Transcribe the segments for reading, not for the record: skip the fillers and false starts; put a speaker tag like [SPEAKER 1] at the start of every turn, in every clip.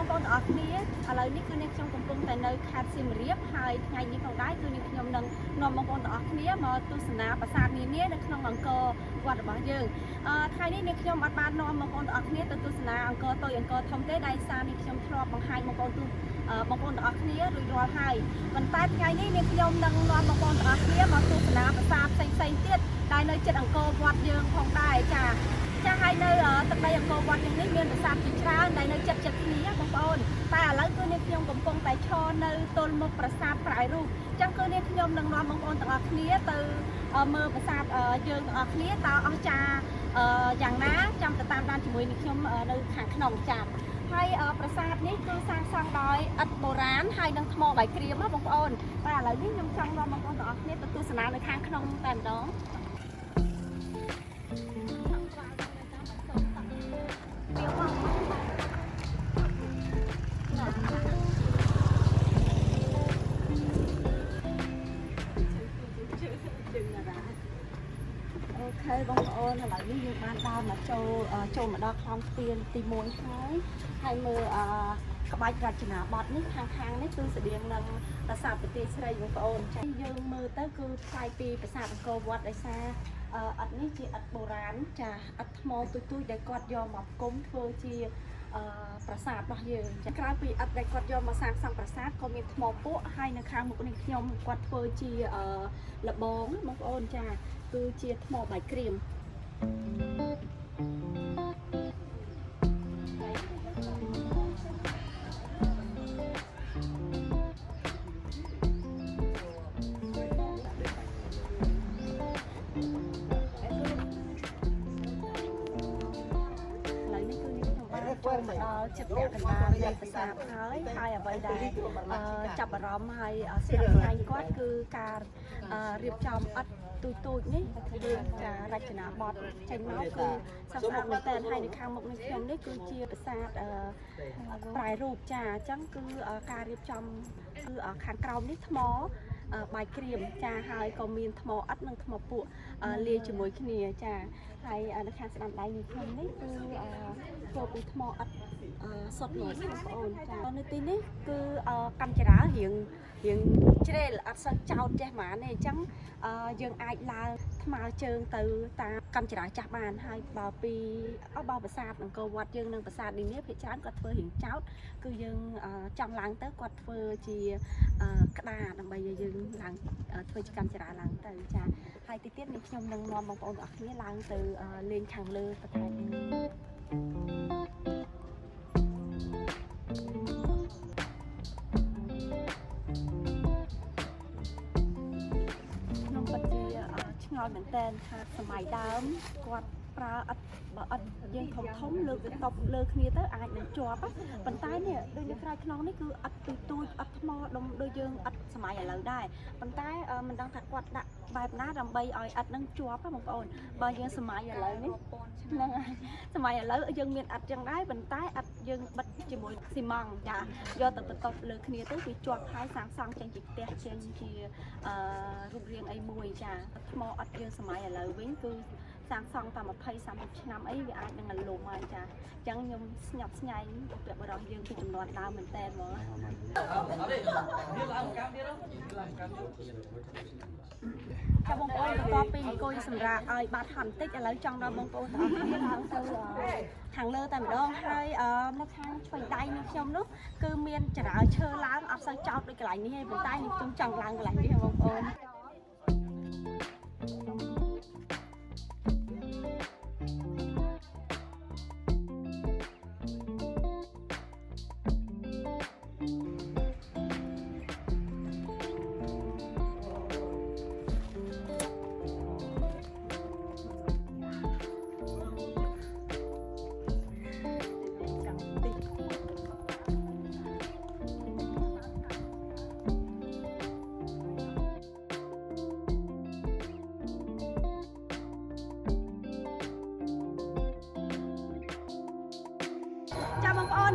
[SPEAKER 1] បងប្អូនទាំងអស់គ្នាឥឡូវនេះគឺនាងខ្ញុំកំពុងតែនៅខេត្តសៀមរាបហើយថ្ងៃនេះផងដែរគឺនាងខ្ញុំនឹងនាំបងប្អូនទាំងអស់គ្នាមកទស្សនាប្រាសាទនានានៅក្នុងអង្គរវត្តរបស់យើងថ្ងៃនេះនាងខ្ញុំអត់បាននាំបងប្អូនទាំងអស់គ្នាទៅទស្សនាអង្គរតូចអង្គរធំទេដោយសារនាងខ្ញុំធ្លាប់បង្ហាញបងប្អូនទាំងអស់គ្នារួចរាល់ហើយប៉ុន្តែថ្ងៃនេះនាងខ្ញុំនឹងនាំបងប្អូនទាំងអស់គ្នាមកទស្សនាប្រាសាទផ្សេងៗទៀតដែលនៅជិតអង្គរវត្តយើងផងដែរចាហើយនៅទឹកដីអង្គរវត្តយើងនេះមានប្រាសាទជាច្រើនដែលនៅជិតគ្នាបងប្អូនតែឥឡូវគឺនាងខ្ញុំកំពុងតែឈរនៅទល់មុខប្រាសាទប្រៃរូបអញ្ចឹងគឺនាងខ្ញុំនឹងនាំបងប្អូនទាំងអស់គ្នាទៅមើលប្រាសាទយើងទាំងអស់គ្នាតើអស្ចារ្យយ៉ាងណាចាំទៅតាមដានជាមួយនាងខ្ញុំនៅខាងក្នុងចា៎ហើយប្រាសាទនេះគឺសាងសង់ដោយឥដ្ឋបុរាណហើយនឹងថ្មបាយក្រៀមបងប្អូនតែឥឡូវនេះខ្ញុំចង់នាំបងប្អូនទាំងអស់គ្នាទៅទស្សនានៅខាងក្នុងតែម្ដងអូខេបងប្អូនឥឡូវនេះយើងបានដើរមកចូលមកដល់ខ្លងស្ពានទី1ហើយមើលក្បាច់រចនាបថនេះខាងនេះគឺស្តៀងនឹងប្រាសាទប្រទេសស្រីបងប្អូនចា៎យើងមើលទៅគឺថ្លៃពីប្រាសាទអង្គរវត្តដោយសារឥដ្ឋនេះជាឥដ្ឋបុរាណចាឥដ្ឋថ្មទូចដែលគាត់យកមកផ្គុំធ្វើជាប្រាសាទរបស់យើងចាក្រៅពីឥដ្ឋដែលគាត់យកមកសាងសង់ប្រាសាទក៏មានថ្មពក់ហើយនៅខាងមុខនេះខ្ញុំគាត់ធ្វើជាលបងបងប្អូនចាគឺជាថ្មបាយក្រៀមមកដល់ចិត្តលក្ខណៈនៃប្រាសាទហើយអ្វីដែលចាប់អារម្មណ៍ហើយស្រាប់ថ្ងៃគាត់គឺការរៀបចំឥដ្ឋទូចនេះចារចនាបថចេញមកគឺសស្អាតមែនតើហើយនៅខាងមុខនេះខ្ញុំនេះគឺជាប្រាសាទប្រៃរូបចាអញ្ចឹងគឺការរៀបចំគឺខាងក្រោមនេះថ្មបាយក្រៀមចាហើយក៏មានថ្មឥដ្ឋនិងថ្មពក់លាយជាមួយគ្នាចាហើយនៅខាងស្ដាំដៃនេះខ្ញុំនេះគឺធ្វើពីថ្មឥដ្ឋសុទ្ធមកបងប្អូនចានៅទីនេះគឺកម្មចរារៀងជ្រេលអត់សូវចោតចេះហ្មងទេអញ្ចឹងយើងអាចឡើងថ្មើរជើងទៅតាមកម្មចរាចាស់បានហើយបើប្រាសាទអង្គរវត្តយើងនិងប្រាសាទនេះភាគច្រើនគាត់ធ្វើរៀងចោតគឺយើងចង់ឡើងទៅគាត់ធ្វើជាក្តារដើម្បីឲ្យយើងឡើងធ្វើជាកម្មចរាឡើងទៅចាហើយទីទៀតនេះខ្ញុំនឹងនាំបងប្អូនទាំងអស់គ្នាឡើងទៅលេងខាងលើបន្ថែមខ្ញុំពិតជាឆ្ងល់មែនតើថាសម័យដើមគាត់ប្រើឥដ្ឋបើឥដ្ឋយើងធំលើកទៅតបលើគ្នាទៅអាចនឹងជាប់ប៉ុន្តែនេះដូចនៅក្រៅខ្នងនេះគឺឥដ្ឋទូចឥដ្ឋថ្មដុំដូចយើងឥដ្ឋសម័យឥឡូវដែរប៉ុន្តែមិនដឹងថាគាត់ដាក់បែបណាដើម្បីឲ្យឥដ្ឋនឹងជាប់បងប្អូនបើយើងសម័យឥឡូវនេះហ្នឹងហើយសម័យឥឡូវយើងមានឥដ្ឋចឹងដែរប៉ុន្តែឥដ្ឋយើងបិទជាមួយស៊ីម៉ង់ចាយកទៅតបលើគ្នាទៅវាជាប់ហើយសាងសង់ចេញជាផ្ទះចេញជារូបរាងអីមួយចាថ្មឥដ្ឋយើងសម័យឥឡូវវិញគឺសាងសង់តាម20-30 ឆ្នាំអីវាអាចនឹងលំហើយចាអញ្ចឹងខ្ញុំស្ញប់ស្ញែងបុព្វបុរសយើងពីចំនួនដើមមែនតើហ្មងចាបងប្អូនបន្ទាប់ពីអង្គុយសម្រាប់ឲ្យបាត់ហន់តិចឥឡូវចង់ដល់បងប្អូនទាំងអស់គ្នាឡើងទៅខាងលើតែម្ដងហើយនៅខាងឆ្វេងដៃនេះខ្ញុំនោះគឺមានចរាឈើឡើងអត់សូវចោតដូចកន្លែងនេះទេប៉ុន្តែខ្ញុំចង់ឡើងកន្លែងនេះបងប្អូន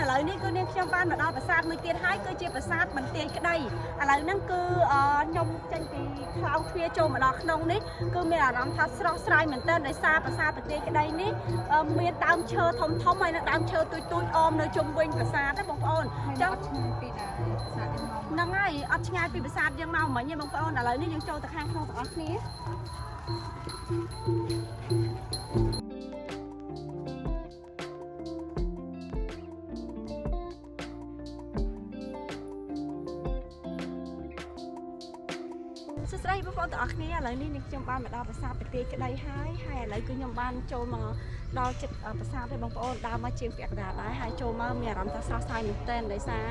[SPEAKER 1] ឥឡូវនេះគឺនាងខ្ញុំបានមកដល់ប្រាសាទមួយទៀតហើយគឺជាប្រាសាទបន្ទាយក្តីឥឡូវហ្នឹងគឺខ្ញុំចេញពីខ្លោងទ្វារចូលមកដល់ក្នុងនេះគឺមានអារម្មណ៍ថាស្រស់ស្រាយមែនទែនដោយសារប្រាសាទបន្ទាយក្តីនេះមានដើមឈើធំធំហើយនិងដើមឈើទូចទូចអមនៅជុំវិញប្រាសាទណាបងប្អូនអញ្ចឹងហ្នឹងហើយអត់ឆ្ងាយពីប្រាសាទយើងមកមិញទេបងប្អូនឥឡូវនេះយើងចូលទៅខាងក្នុងទាំងអស់គ្នាសួស្តីបងប្អូនទាំងអស់គ្នាឥឡូវនេះខ្ញុំបានមកដល់ប្រាសាទបន្ទាយក្តីហើយឥឡូវគឺខ្ញុំបានចូលមកដល់ចិត្តប្រាសាទហើយបងប្អូនដើរមកជាងពាក់កណ្ដាលដែរហើយចូលមកមានអារម្មណ៍ថាស្រស់ស្រាយមែនទែនដោយសារ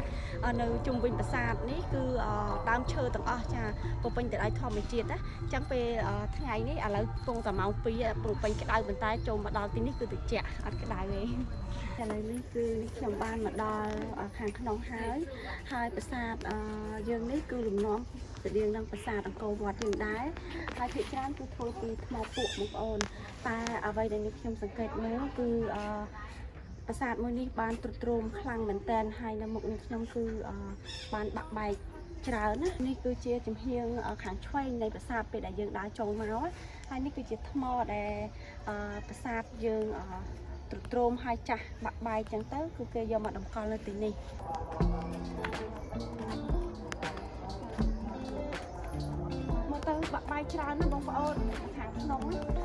[SPEAKER 1] នៅជុំវិញប្រាសាទនេះគឺដើមឈើទាំងអស់ចាពុំពេញទៅដោយធម្មជាតិណាអញ្ចឹងពេលថ្ងៃនេះឥឡូវពងតែម៉ោង2ពុំពេញក្តៅប៉ុន្តែចូលមកដល់ទីនេះគឺត្រជាក់អត់ក្តៅទេឥឡូវនេះគឺខ្ញុំបានមកដល់ខាងក្នុងហើយប្រាសាទយើងនេះគឺលំនាំស្តៀងនឹងប្រាសាទអង្គរវត្តយើងដែរហើយភាគច្រើនគឺធ្វើពីថ្មពួកបងប្អូនតែអ្វីដែលខ្ញុំសង្កេតមើលគឺប្រាសាទមួយនេះបានទ្រុឌទ្រោមខ្លាំងមែនតើហើយនៅមុខនេះខ្ញុំគឺបានបាក់បែកច្រើនណានេះគឺជាចំហៀងខាងឆ្វេងនៃប្រាសាទពេលដែលយើងដើរចូលមកហើយនេះគឺជាថ្មដែលប្រាសាទយើងទ្រុឌទ្រោមហើយចាស់បាក់បែកចឹងទៅគឺគេយកមកតម្កល់នៅទីនេះទៅបាក់បែកច្រើនណាបងប្អូនខាងក្នុងណា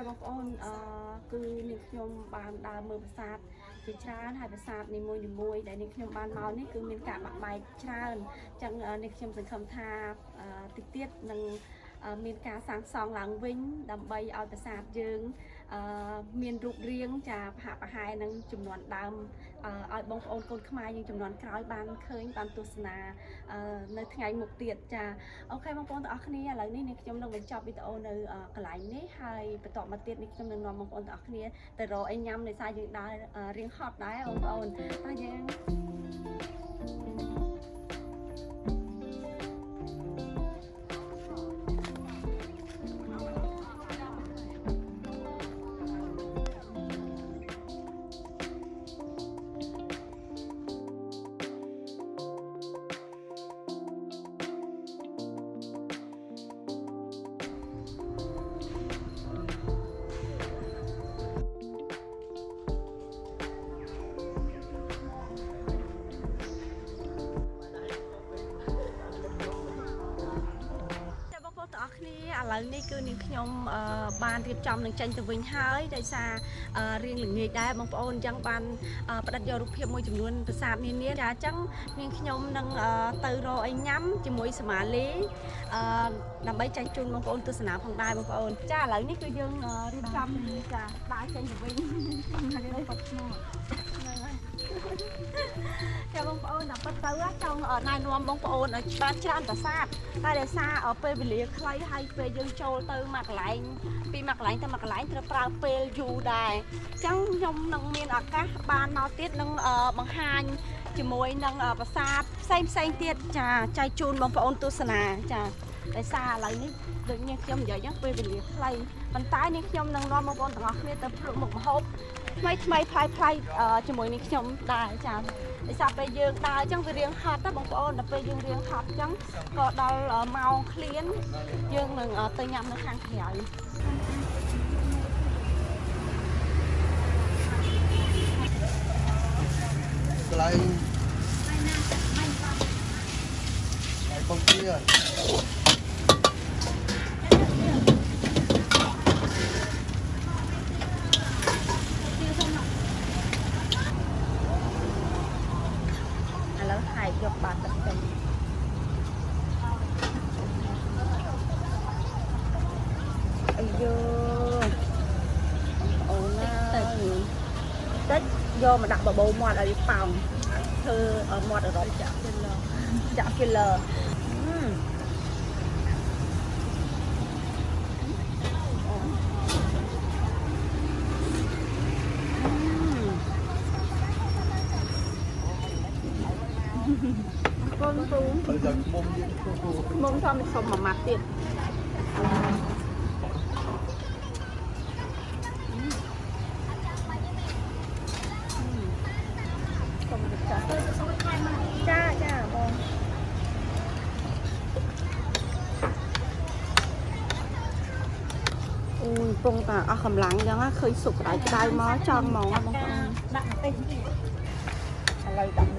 [SPEAKER 1] បងប្អូនគឺនាងខ្ញុំបានដើរមើលប្រាសាទជាច្រើនហើយប្រាសាទនីមួយៗដែលនាងខ្ញុំបានមកនេះគឺមានការបាក់បែកច្រើនអញ្ចឹងនាងខ្ញុំសង្ឃឹមថាតិចទៀតនឹងមានការសាងសង់ឡើងវិញដើម្បីឲ្យប្រាសាទយើងមានរូបរាងចាប្រហាក់ប្រហែលនឹងចំនួនដើមឲ្យបងប្អូនកូនខ្មែរយើងចំនួនក្រោយបានឃើញបានទស្សនានៅថ្ងៃមុខទៀតចាអូខេបងប្អូនទាំងអស់គ្នាឥឡូវនេះនាងខ្ញុំនឹងបញ្ចប់វីដេអូនៅកន្លែងនេះហើយបន្តមកទៀតនេះខ្ញុំនឹងនាំបងប្អូនទាំងអស់គ្នាទៅរកអីញ៉ាំដោយសារយើងដើររៀងហត់ដែរបងប្អូនតែយើងឥឡូវនេះគឺនាងខ្ញុំបានរៀបចំនឹងចេញទៅវិញហើយដោយសាររៀងល្ងាចដែរបងប្អូនអញ្ចឹងបានផ្តិតយករូបភាពមួយចំនួនប្រាសាទនានាចាអញ្ចឹងនាងខ្ញុំនឹងទៅរកអីញ៉ាំជាមួយសមាលីដើម្បីចែកជូនបងប្អូនទស្សនាផងដែរបងប្អូនចាឥឡូវនេះគឺយើងរៀបចំចាដើរចេញទៅវិញហើយបាត់ឈ្មោះចាបងប្អូនដល់ពិតទៅចង់ណែនាំបងប្អូនឲ្យបានច្រើនប្រាសាទតែដោយសារពេលវេលាខ្លីហើយពេលយើងចូលទៅមួយកន្លែងពីមួយកន្លែងទៅមួយកន្លែងត្រូវប្រើពេលយូរដែរអញ្ចឹងខ្ញុំនឹងមានឱកាសបានមកទៀតនឹងបង្ហាញជាមួយនឹងប្រាសាទផ្សេងទៀតចាចែកជូនបងប្អូនទស្សនាចាដោយសារឥឡូវនេះដូចនាងខ្ញុំនិយាយចឹងពេលវេលាខ្លីប៉ុន្តែនាងខ្ញុំនឹងនាំបងប្អូនទាំងអស់គ្នាទៅភ្លក់មុខម្ហូបថ្មីប្លែកជាមួយនឹងខ្ញុំដែរចាដោយសារពេលយើងដើរអញ្ចឹងវារៀងហត់ណាបងប្អូនដល់ពេលយើងរៀងហត់អញ្ចឹងក៏ដល់ម៉ោងឃ្លានយើងនឹងទៅញ៉ាំនៅខាងក្រៅ
[SPEAKER 2] កន្លែងកុំព្យូទ័រ
[SPEAKER 1] យកបាត់ទឹកទៅអាយអូនណាតិចយកមកដាក់បបោមាត់ឲ្យប៉ោង thơ mọt ở đó chảo killer con tú
[SPEAKER 2] Bây giờ mông
[SPEAKER 1] mông cho mình sống mà mát tiền cha cha con pung ta ở khầm lặng chẳng á khơi sụp lại cái đai mó tròn màu á bông đặt tên gì lấy đậm